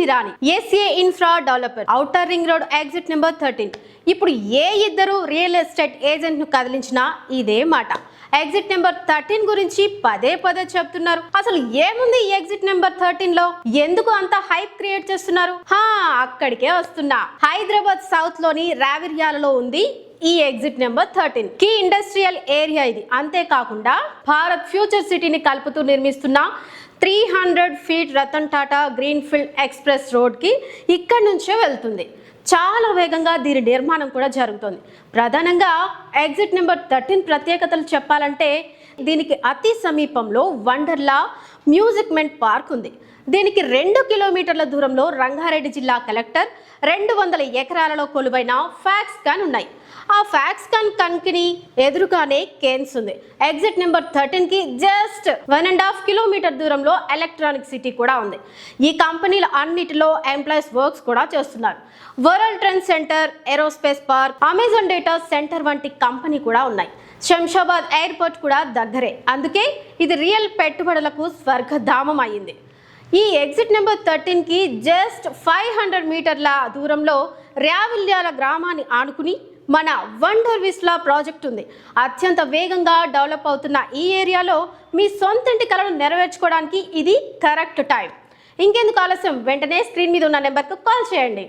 మిరాని SA infra developer outer ring road exit number 13. ఇప్పుడు ఏ ఇద్దరు real estate agent ను కదిలించినా ఇదే మాట. ఎగ్జిట్ నెంబర్ 13 గురించి పదే చెప్తున్నారు. అసలు ఏముంది ఈ ఎగ్జిట్ నెంబర్ 13 లో? ఎందుకు అంత హైప్ క్రియేట్ చేస్తున్నారు? అక్కడికే వస్తున్నా. హైదరాబాద్ సౌత్ లోని రావిర్యాలలో ఉంది ఈ exit number 13. Key industrial area ఇది. అంతేకాకుండా భారత్ ఫ్యూచర్ సిటీని కలుపుతూ నిర్మిస్తున్న 300 feet Ratan Tata greenfield express road కి ఇక్కడి నుంచే వెళ్తుంది. చాలా వేగంగా దీని నిర్మాణం కూడా జరుగుతుంది. ప్రధానంగా ఎగ్జిట్ నెంబర్ 13 ప్రత్యేకతలు చెప్పాలంటే దీనికి అతి సమీపంలో వండర్లా మ్యూజిక్మెంట్ పార్క్ ఉంది. దీనికి 2 కిలోమీటర్ల దూరంలో రంగారెడ్డి జిల్లా కలెక్టర్ 200 ఎకరాలలో కొలువైన ఫాక్స్కాన్ ఉన్నాయి. ఆ ఫాక్స్కాన్ కంకిని ఎదురుగానే కేన్స్ ఉంది. ఎగ్జిట్ నెంబర్ 13 కి జస్ట్ 1.5 కిలోమీటర్ దూరంలో ఎలక్ట్రానిక్ సిటీ కూడా ఉంది. ఈ కంపెనీల అన్నిటిలో ఎంప్లాయీస్ వర్క్స్ కూడా చేస్తున్నారు. World trend centre, aerospace park, Amazon data centre వంటి కంపెనీ కూడా ఉన్నాయి. శంషాబాద్ ఎయిర్పోర్ట్ కూడా దగ్గరే. అందుకే ఇది రియల్ పెట్టుబడులకు స్వర్గధామం అయింది. ఈ ఎగ్జిట్ నెంబర్ 13 కి జస్ట్ 500 మీటర్ల దూరంలో రావిల్యాల గ్రామాన్ని ఆనుకుని మన వండర్ విస్లా ప్రాజెక్ట్ ఉంది. అత్యంత వేగంగా డెవలప్ అవుతున్న ఈ ఏరియాలో మీ సొంతింటి కలను నెరవేర్చుకోవడానికి ఇది కరెక్ట్ టైం. ఇంకెందుకు ఆలస్యం, వెంటనే స్క్రీన్ మీద ఉన్న నెంబర్కు కాల్ చేయండి.